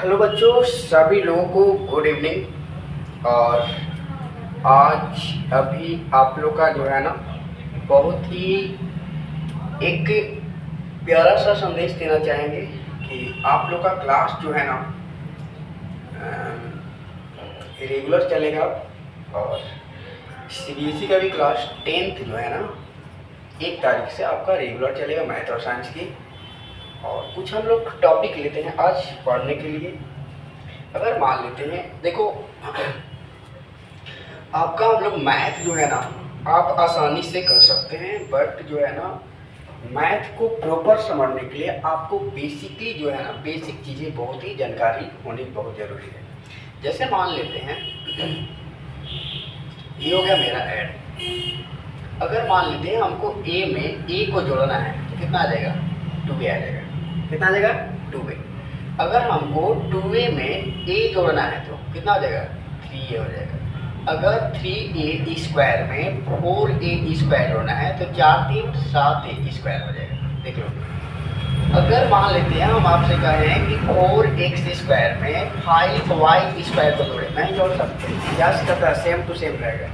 Hello बच्चों, सभी लोगों को गुड इवनिंग। और आज अभी आप लोग का जो है ना बहुत ही एक प्यारा सा संदेश देना चाहेंगे कि आप लोग का क्लास जो है ना रेगुलर चलेगा। और सीबीएसई का भी क्लास 10th जो है ना 1 तारीख से आपका रेगुलर चलेगा मैथ और साइंस की। और कुछ हम लोग टॉपिक लेते हैं आज पढ़ने के लिए। अगर मान लेते हैं, देखो आपका हम लोग मैथ जो है ना आप आसानी से कर सकते हैं, बट जो है ना मैथ को प्रॉपर समझने के लिए आपको बेसिकली जो है ना बेसिक चीज़ें बहुत ही जानकारी होनी बहुत ज़रूरी है। जैसे मान लेते हैं ये हो गया मेरा ऐड। अगर मान लेते हैं हमको ए में ए को जोड़ना है तो कितना आ जाएगा 2a आ जाएगा। कितना आ जाएगा 2a। अगर हमको 2a में a जोड़ना है तो कितना हो जाएगा 3a हो जाएगा। अगर 3a स्क्वायर में 4a स्क्वायर जोड़ना है तो 4 3 7a स्क्वायर हो जाएगा। देख लो, अगर मान लेते हैं हम आपसे कह रहे हैं कि 4x स्क्वायर में 5y स्क्वायर को जोड़े, नहीं जोड़ सकते, यस करता सेम टू सेम रहेगा।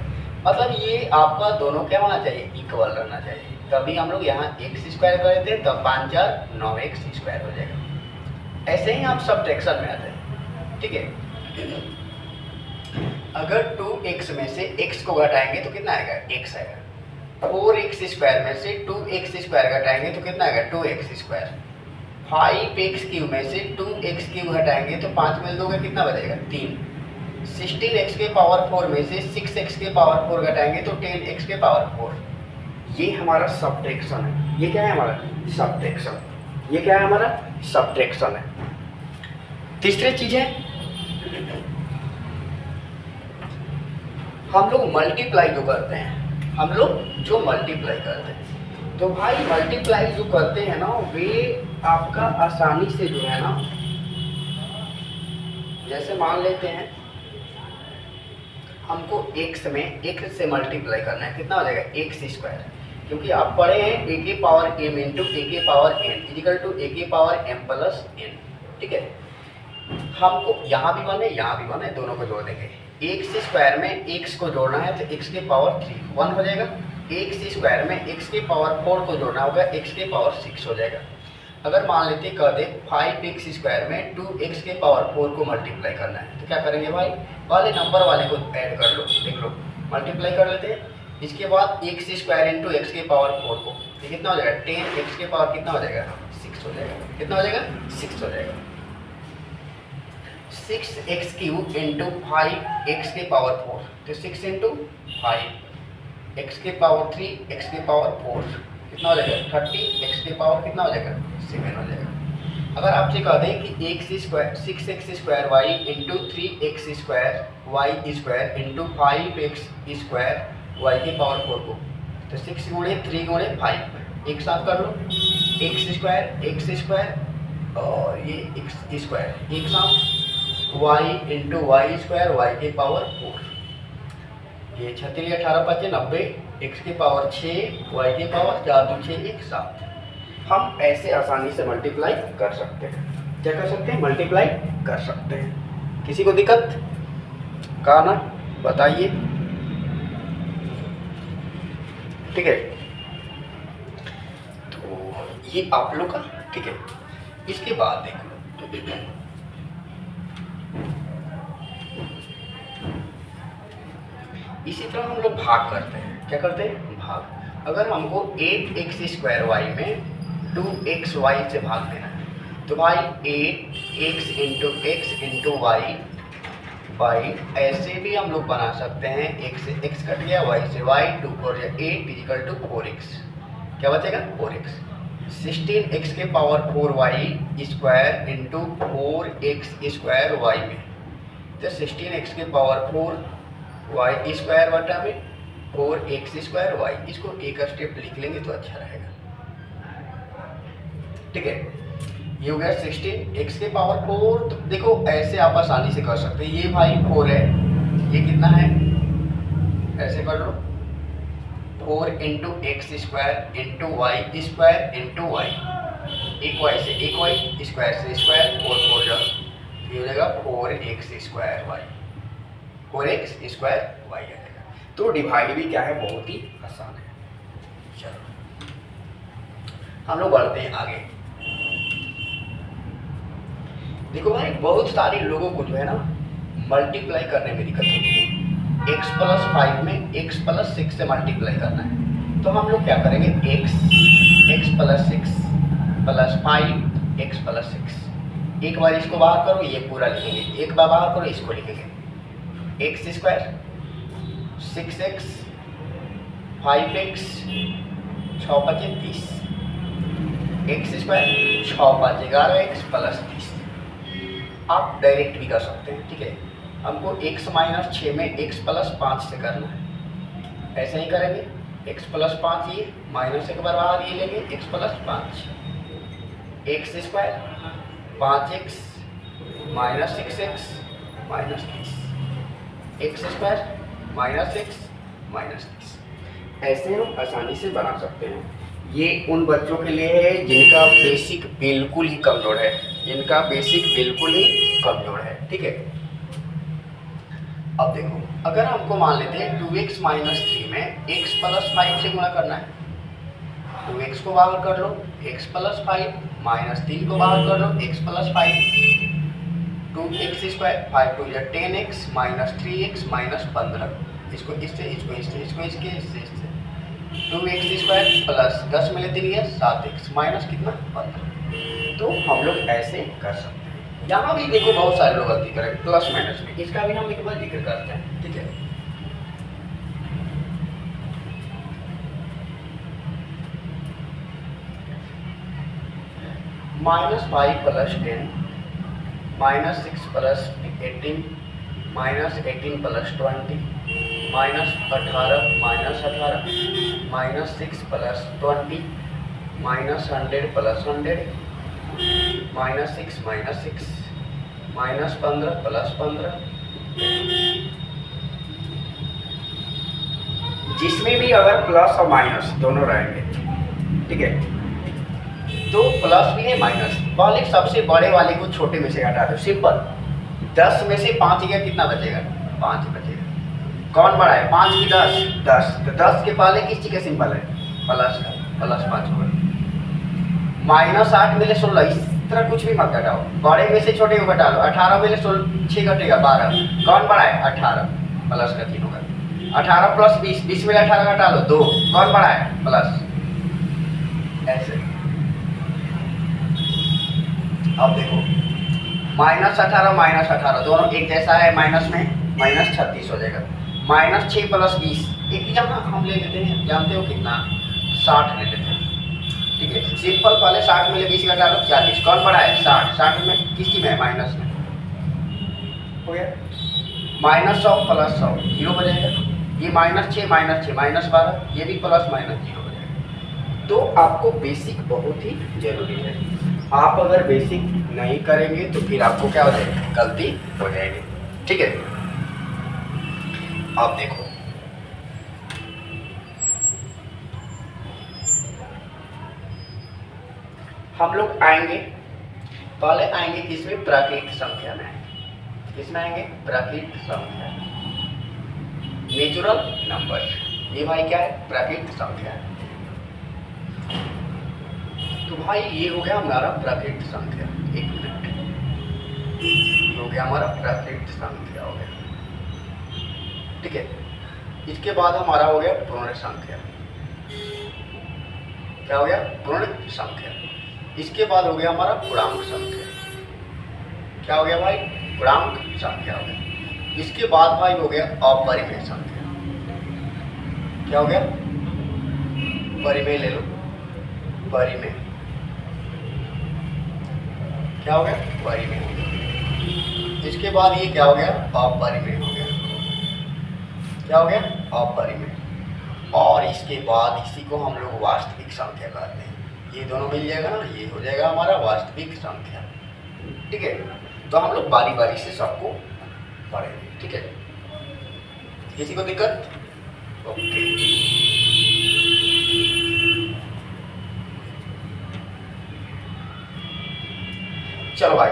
मतलब ये आपका दोनों क्या होना चाहिए, इक्वल रहना चाहिए। तभी हम लोग यहाँ x स्क्वायर कर देते हैं, तब 5 4 9x स्क्वायर हो जाएगा। ऐसे ही आप सब्ट्रैक्शन में आते हैं, ठीक है। अगर 2x में से x को घटाएंगे तो कितना आएगा x आएगा। 4x स्क्वायर में से 2x स्क्वायर घटाएंगे तो कितना आएगा 2x स्क्वायर। 5x क्यूब में से 2x क्यूब घटाएंगे तो 5 में दोगे कितना बचेगा 3। 16x के पावर 4 में से 6x के पावर 4 घटाएंगे तो 10x के पावर 4। ये हमारा सब्ट्रैक्शन है। ये क्या है हमारा सब्ट्रैक्शन। ये क्या है हमारा सब्ट्रैक्शन है। तीसरी चीज है हम लोग मल्टीप्लाई जो करते हैं, हम लोग जो मल्टीप्लाई करते हैं, तो भाई मल्टीप्लाई जो करते हैं ना वे आपका आसानी से जो है ना, जैसे मान लेते हैं हमको x में x से मल्टीप्लाई करना है, कितना हो जाएगा x स्क्वायर। क्योंकि आप पढ़े हैं a के पावर m इंटू a के power n equal to a के पावर m प्लस n, ठीक है। हमको यहाँ भी बने यहाँ भी बने, दोनों को जोड़ देंगे। x स्क्वायर में x को जोड़ना है तो x के पावर 3 1 हो जाएगा। x स्क्वायर में x के पावर 4 को जोड़ना होगा, x के पावर 6 हो जाएगा। अगर मान लेते कह दे 5x स्क्वायर में 2x के पावर 4 को मल्टीप्लाई करना है तो क्या करेंगे भाई, वाले नंबर वाले को ऐड कर लो, देख लो मल्टीप्लाई कर लेते हैं। इसके बाद x स्क्वायर इंटू एक्स के पावर 4 को, ये कितना हो जाएगा 10x के पावर कितना हो जाएगा 6 हो जाएगा। कितना हो जाएगा 6 हो जाएगा। 6x क्यूब इंटू 5x के पावर 4 तो 6 इंटू 5 x के पावर 3 x के पावर 4 कितना हो जाएगा 30 x के पावर कितना हो जाएगा 7 हो जाएगा। अगर आपसे कह दें कि x square 6x square y into 3x square y square into 5x square y के पावर 4 को, तो 6 गुणे 3 गुणे 5 एक साथ कर लो, x स्क्वायर और ये x स्क्वायर एक साथ y into Y square y के पावर 4। ये 36 18 5 90 x के पावर 6 y के पावर 4 2 6 एक साथ। हम ऐसे आसानी से मल्टीप्लाई कर सकते हैं। क्या कर सकते हैं, मल्टीप्लाई कर सकते हैं। किसी को दिक्कत कहा ना बताइए, ठीक है। तो ये आप लोग का ठीक है। इसके बाद देखो इसी तरह हम लोग भाग करते हैं। क्या करते हैं भाग। अगर हमको 8x स्क्वायर y में 2xy से भाग देना है तो भाई 8x into X into Y by, ऐसे भी हम लोग बना सकते हैं। x से x कट गया, y से y 2 4 8 इक्वल टू 4x, क्या बचेगा 4x। 16x के power 4y square into 4x square y में, तो 16x के पावर 4y स्क्वायर बटा में 4x स्क्वायर y, इसको एक स्टेप लिख लेंगे तो अच्छा रहेगा, ठीक है। ये हो गया 16x के पावर 4। तो देखो ऐसे आप आसानी से कर सकते हैं। ये भाई 4 है, ये कितना है ऐसे कर लो 4 into X square into Y square into Y, एक वाई से एक वाई, स्क्वायर से स्क्वायर, 4 4 जा ये हो जाएगा 4x² वाई, 4x² वाई आ जाएगा। तो डिवाइड भी क्या है, बहुत ही आसान है। चलो हम लोग बढ़ते हैं आगे। देखो भाई, बहुत सारे लोगों को जो है ना मल्टीप्लाई करने में दिक्कत होती है। x+5 में x+6 से मल्टीप्लाई करना है, तो हम लोग क्या करेंगे, x+6 + 5 x+6। एक बार इसको बाहर करो, ये पूरा लिखेंगे, एक बार बाहर करो, इसको लिखेंगे x² 6x 5x 6 × 5 = 30, x² 6 × 5 = 11x + 30। आप डायरेक्ट भी कर सकते हैं, ठीक है। हमको x - 6 में x+5 से करना है, ऐसे ही करेंगे, x+5 ये माइनस एक बार बाहर ये लेंगे, x+5 x² 5x - 6x -30, x² -x -30। ऐसे हम आसानी से बना सकते हैं। ये उन बच्चों के लिए है जिनका बेसिक बिल्कुल ही कमज़ोर है, जिनका बेसिक बिल्कुल ही कमज़ोर है, ठीक है। अब देखो, अगर हमको मान लेते हैं 2x - 3 में x+5 से गुणा करना है, 2x को बाहर कर लो, x+5 -3 को बाहर कर लो, x+5 2x² 5 × 2 = 10x -3x -15। इसको इससे, इसको इससे, इसको इसके, इससे 2x² + 10 में लेते हैं 7x माइनस कितना 15। तो हम लोग ऐसे कर सकते हैं। यहाँ भी देखो बहुत सारे लोग गलती करें प्लस माइनस में, इसका भी हम एक बार जिक्र करते हैं, ठीक है। -5 + 10 -6 + 18 -18 + 20 -18 -18 -6 + 20 -100 + 100 -6 -6 -15 + 15। जिसमें भी अगर प्लस और माइनस दोनों रहेंगे, ठीक है, तो प्लस भी है माइनस वाले सबसे बड़े वाले को छोटे में से हटा दो, सिंपल। 10 में से 5 गया, कितना बचेगा, 5 बचेगा। कौन बड़ा है, 5 की 10 10, तो 10 के पहले किस चीज का सिंबल है, प्लस का, +5 होगा। -8 में ले 16, इस तरह कुछ भी मत घटाओ, बड़े में से छोटे को घटा लो। 18 में ले 6 घटेगा 12, कौन बड़ा है, 18 प्लस का 3 होगा। 18 + 20, 20 में 18 घटा लो 2, कौन बड़ा है, प्लस। ऐसे अब देखो, -18 -18 दोनों एक जैसा है, माइनस में -36 हो जाएगा। -6 + 20 एक ही जगह हम ले लेते हैं, जानते हो कितना, 60 ले लेते हैं, ठीक है। सिंपल, पहले 60 में ले 20 घटा लो 40, कौन बड़ा है, 60। 60 में किसकी में है, माइनस में, हो गया। -100 + 100 0 बचेगा। ये -6 -12, ये भी प्लस माइनस 0 बचेगा। तो आपको बेसिक बहुत ही जरूरी है। आप अगर बेसिक नहीं करेंगे तो फिर आपको क्या हो जाएगी, गलती हो जाएगी, ठीक है। अब देखो, हम लोग आएंगे, पहले आएंगे किसमें, प्राकृत संख्या में। किसमें आएंगे, प्राकृत संख्या, नेचुरल नंबर। ये भाई क्या है, प्राकृत संख्या है। तो भाई ये हो गया हमारा प्राकृत संख्या, 1 मिनट, ये हो गया हमारा प्राकृत संख्या, हो गया, ठीक है। इसके बाद हमारा हो गया पूर्ण संख्या। क्या हो गया, पूर्ण संख्या। इसके बाद हो गया हमारा पूर्णांक संख्या। क्या हो गया भाई, पूर्णांक संख्या हो गया। इसके बाद भाई हो गया अपरिमेय संख्या। क्या हो गया, परिमेय ले लो, परिमेय। क्या हो गया, परिमेय हो गया। इसके बाद ये क्या हो गया, अपरिमेय हो गया। क्या हो गया, अपरिमेय। और इसके बाद इसी को हम लोग वास्तविक संख्या कहते हैं। ये दोनों मिल जाएगा ना, ये हो जाएगा हमारा वास्तविक संख्या, ठीक है। तो हम लोग बारी बारी से सबको पढ़ेंगे, ठीक है। किसी को दिक्कत, ओके। चलो भाई,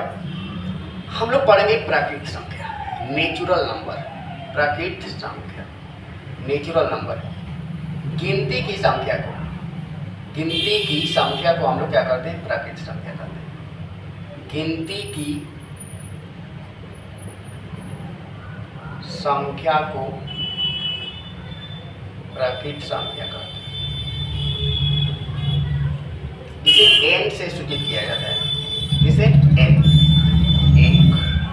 हम लोग पढ़ेंगे प्राकृत संख्या, नेचुरल नंबर। प्राकृत संख्या, नेचुरल नंबर, गिनती की संख्या को, गिनती की संख्या को हम लोग क्या करते हैं? प्राकृत संख्या करते हैं। गिनती की संख्या को प्राकृत संख्या करते हैं। इसे n से सूचित किया जाता है। इसे n, 1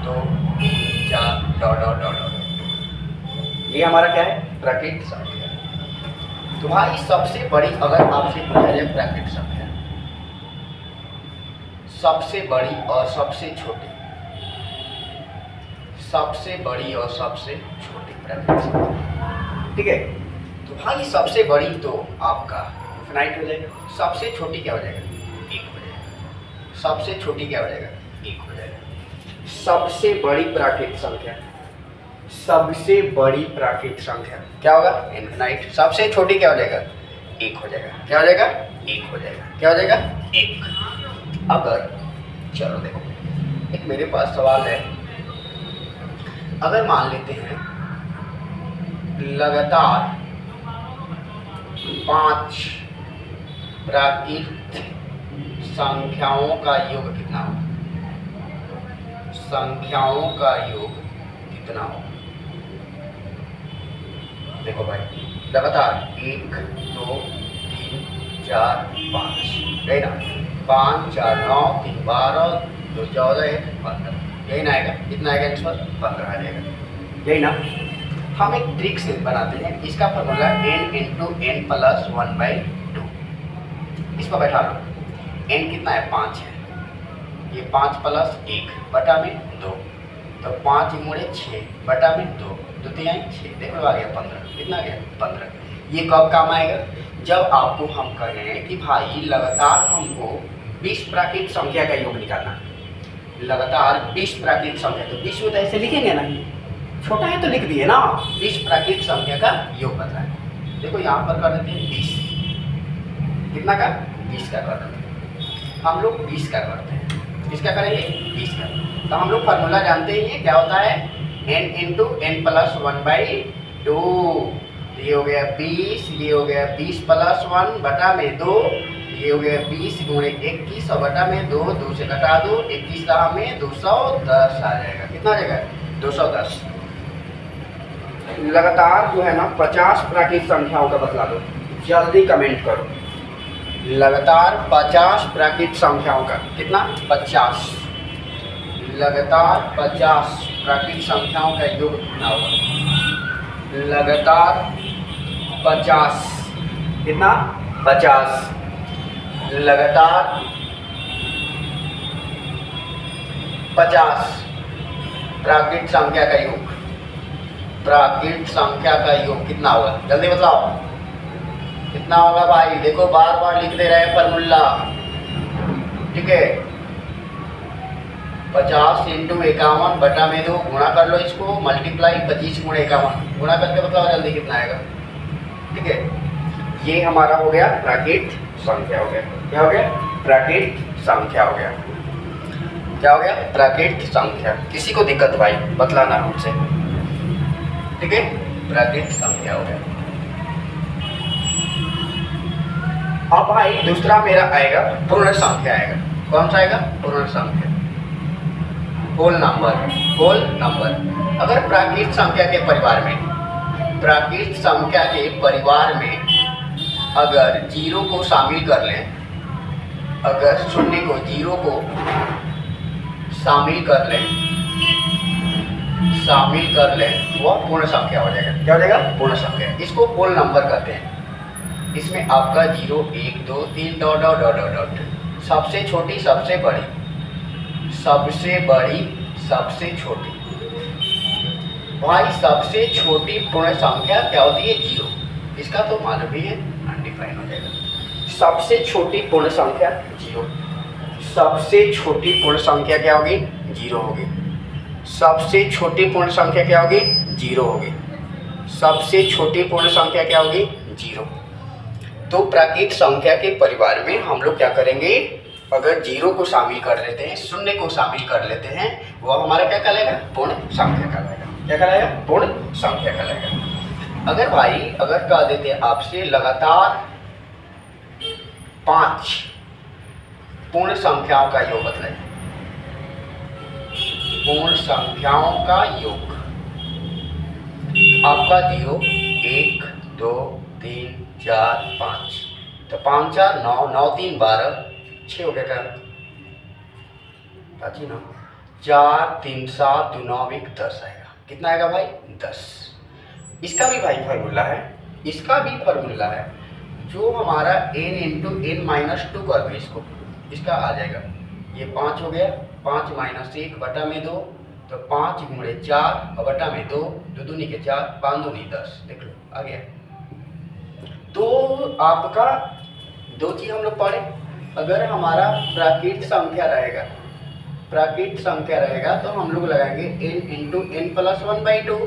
2 3 4 dot dot dot dot, ये हमारा क्या है? प्राकृत संख्या। तो भाई सबसे बड़ी, अगर आपसे पूछा जाए प्राकृत संख्या, सबसे बड़ी और सबसे छोटी, सबसे बड़ी और सबसे छोटी प्राकृत संख्या, ठीक है। तो भाई सबसे बड़ी तो आपका इनफिनाइट हो जाएगा, सबसे छोटी क्या हो जाएगा? 1 हो जाएगा। सबसे छोटी क्या हो जाएगा? 1 हो जाएगा। सबसे बड़ी प्राकृत संख्या, सबसे बड़ी प्राकृत संख्या क्या होगा? इनफिनाइट। सबसे छोटी क्या हो जाएगा? 1 हो जाएगा। क्या हो जाएगा? 1 हो जाएगा। क्या हो जाएगा? 1। अगर चलो देखो, एक मेरे पास सवाल है, अगर मान लेते हैं लगातार 5 प्राकृत संख्याओं का योग कितना हो? संख्याओं का योग कितना हो? देखो भाई, लगातार 1 2 3 4 5, यही ना? 5 4 9 3 12 2 14 1 15, यही ना आएगा? कितना आएगा आंसर? 15 आ जाएगा, यही ना? हम एक ट्रिक से बनाते हैं, इसका formula n into n plus 1/2। इस पर बैठा लो, n कितना है? 5 है, ये 5 प्लस 1 बटा में 2, तो 5 गुणे 6 बटा में 2, 2 3 6, देखो आ गया 15। कितना आ गया? 15। ये कब काम आएगा? जब आपको हम कहें कि भाई लगातार हमको 20 प्राकृत संख्या का योग निकालना है, लगातार 20 प्राकृत संख्या, तो 20 में तो ऐसे लिखेंगे ना, छोटा है तो लिख दिए ना, 20 प्राकृत संख्या का योग बता है। देखो यहाँ पर कर देते हैं 20, कितना का? 20 का कर देते हैं हम लोग, 20 का करते हैं। किसका करेंगे? 20 का। तो हम लोग फार्मूला जानते ही हैं, क्या होता है? n into n plus 1/2। ये हो गया 20, ये हो गया 20 प्लस 1 बटा में 2, ये हो गया 20 गुणे 21 और बटा में 2, 2 से घटा दो, 21 का हमें 210 आ जाएगा। कितना आ जाएगा? 210। लगातार जो है ना 50 प्राकृत संख्याओं का बतला दो, जल्दी कमेंट करो। लगातार 50 प्राकृत संख्याओं का, कितना? 50। लगातार 50 प्राकृत संख्याओं का योग कितना होगा? लगातार 50, कितना? 50। लगातार 50 प्राकृत संख्या का योग, प्राकृत संख्या का योग कितना होगा? जल्दी बताओ, कितना होगा भाई? देखो बार बार लिख दे रहे हैं फॉर्मूला, ठीक है। 50 इंटू 51 बटा में 2, गुणा कर लो इसको, मल्टीप्लाई 25 गुणे 51, गुणा करके बताओ जल्दी कितना आएगा, ठीक है। ये हमारा हो गया प्राकृत संख्या हो गया। क्या हो गया? प्राकृत संख्या हो गया। क्या हो गया? प्राकृत संख्या। किसी को दिक्कत भाई बतलाना हमसे, ठीक है। प्राकृत संख्या हो गया। अब भाई दूसरा मेरा आएगा पूर्ण संख्या आएगा। कौन सा आएगा? पूर्ण संख्या, होल नंबर। Whole number. अगर प्राकृत संख्या के परिवार में, प्राकृत संख्या के परिवार में अगर 0 को शामिल कर लें, अगर 0 को 0 को शामिल कर लें, शामिल कर लें, वह पूर्ण संख्या हो जाएगा। क्या हो जाएगा? पूर्ण संख्या। इसको होल नंबर कहते हैं। इसमें आपका 0 1 2 3 डॉट डॉट डॉट डॉट, सबसे छोटी सबसे बड़ी, सबसे बड़ी सबसे छोटी। भाई सबसे छोटी पूर्ण संख्या क्या होती है? 0। इसका तो मालूम ही है, अनडिफाइन हो जाएगा। सबसे छोटी पूर्ण संख्या 0। सबसे छोटी पूर्ण संख्या क्या होगी? 0 होगी। सबसे छोटी पूर्ण संख्या क्या होगी? 0 होगी। सबसे छोटी पूर्ण संख्या क्या होगी? 0। तो प्राकृत संख्या के परिवार में हम लोग क्या करेंगे? अगर जीरो को शामिल कर लेते हैं, शून्य को शामिल कर लेते हैं, वो हमारा क्या कहलाएगा? पूर्ण संख्या कहलाएगा। क्या कहलाएगा? पूर्ण संख्या कहलाएगा। अगर भाई अगर कह देते हैं आपसे लगातार 5 पूर्ण संख्याओं का योग बताइए, पूर्ण संख्याओं का योग, आपका दियो 1 2 3 4 5, तो 5 4 9, 9 3 12, 6 हो गया क्या? 9, 4 3 7 2 9 1 10 आएगा। कितना आएगा भाई? 10। इसका भी भाई फार्मूला है, इसका भी फार्मूला है, जो हमारा n इंटू n माइनस 2 कर दो इसको, इसका आ जाएगा, ये 5 हो गया, 5 माइनस 1 बटा में 2, तो 5 गुणे 4 और बटा में 2, 2 दूनी के 4, 5 दूनी 10, देख लो आ गया। तो आपका दो चीज़ हम लोग पढ़े, अगर हमारा प्राकृत संख्या रहेगा, प्राकृत संख्या रहेगा तो हम लोग लगाएंगे n इंटू n प्लस 1/2,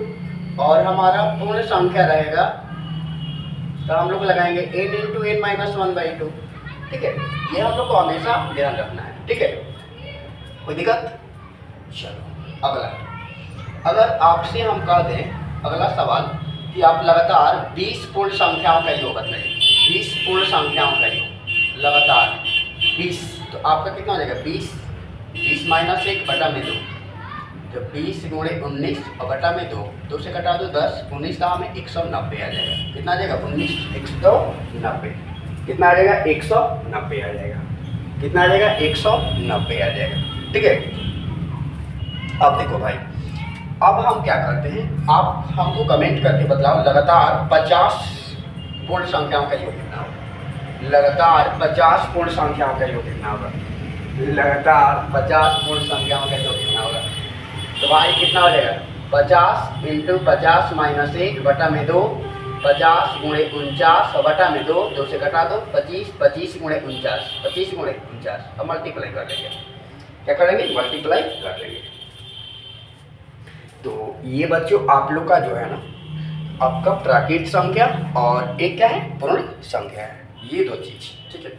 और हमारा पूर्ण संख्या रहेगा तो हम लोग लगाएंगे n इंटू n माइनस 1/2। ठीक है, ये हम लोग को हमेशा ध्यान रखना है। ठीक है, कोई दिक्कत? चलो अगला, अगर आपसे हम कह दें अगला सवाल कि आप लगातार 20 पूर्ण संख्याओं का योग बताइए, 20 पूर्ण संख्याओं का योग लगातार 20, तो आपका कितना हो जाएगा? 20 माइनस 1 बटा में 2, तो 20 गुणे 19 और बटा में 2, 2 से कटा दो 10, 19 का हमें 190 आ जाएगा। कितना आ जाएगा? 19 190, कितना आ जाएगा? 190 आ जाएगा। कितना आ जाएगा? 190 आ जाएगा। ठीक है, अब देखो भाई, अब हम क्या करते हैं, आप हमको कमेंट करके बतलाओ लगातार 50 पूर्ण संख्याओं का योग कितना होगा? लगातार 50 पूर्ण संख्याओं का योग कितना होगा? लगातार 50 पूर्ण संख्याओं का योग कितना होगा? तो भाई कितना हो जाएगा? 50 इंटू 50 माइनस 1 बटा में 2, 50 गुणे 49 और बटा में 2, 2 से घटा दो 25, 25 गुणे 49, 25 गुणे 49, अब मल्टीप्लाई कर लेंगे। क्या करेंगे? मल्टीप्लाई कर लेंगे। तो ये बच्चों आप लोग का जो है ना, आपका प्राकृत संख्या और एक क्या है? पूर्ण संख्या है, ये दो चीज। ठीक है,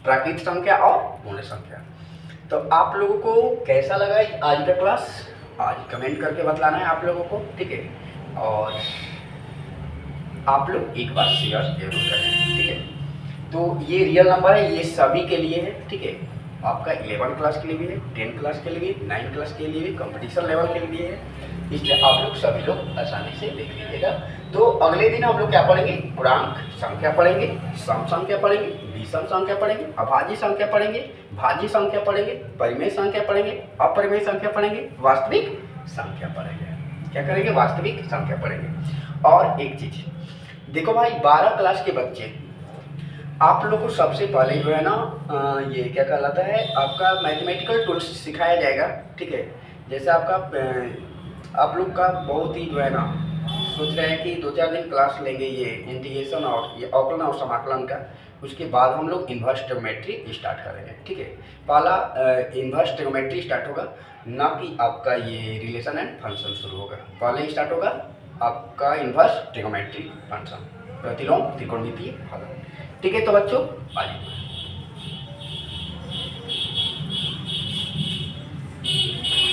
प्राकृत संख्या और पूर्ण संख्या। तो आप लोगों को कैसा लगा आज का क्लास? आज कमेंट करके बतलाना है आप लोगों को। ठीक है, और आप लोग एक बार शेयर जरूर करें। ठीक है, तो ये रियल नंबर है, ये सभी के लिए है। ठीक है, आपका 11 क्लास के लिए भी है, 10 क्लास के लिए भी, 9 क्लास के लिए भी, कंपटीशन लेवल के लिए है, इसलिए आप लोग सभी लोग आसानी से देख लीजिएगा। तो अगले दिन हम लोग क्या पढ़ेंगे? पूर्णांक संख्या पढ़ेंगे, सम संख्या पढ़ेंगे, विषम संख्या पढ़ेंगे, अभाज्य संख्या पढ़ेंगे, भाज्य संख्या पढ़ेंगे, परिमेय संख्या पढ़ेंगे, अपरिमेय संख्या पढ़ेंगे, वास्तविक संख्या पढ़ेंगे। क्या करेंगे? वास्तविक संख्या पढ़ेंगे। और एक चीज देखो भाई, 12 क्लास के बच्चे, आप लोग को सबसे पहले जो है ना ये क्या कहलाता है, आपका मैथमेटिकल टूल्स सिखाया जाएगा। ठीक है, जैसे आपका आप लोग का बहुत ही जो है ना सोच रहे हैं कि 2-4 दिन क्लास लेंगे ये इंटीग्रेशन और ये अवकलन और समाकलन का, उसके बाद हम लोग इन्वर्स ट्रिग्नोमेट्री स्टार्ट करेंगे। ठीक है, पहला इन्वर्स ट्रिग्नोमेट्री स्टार्ट होगा, ना कि आपका ये रिलेशन एंड फंक्शन शुरू होगा। पहले स्टार्ट होगा आपका इन्वर्स ट्रिग्नोमेट्री फंक्शन, प्रतिलोम त्रिकोणमितीय फलन। ठीक है, तो बच्चों आइए।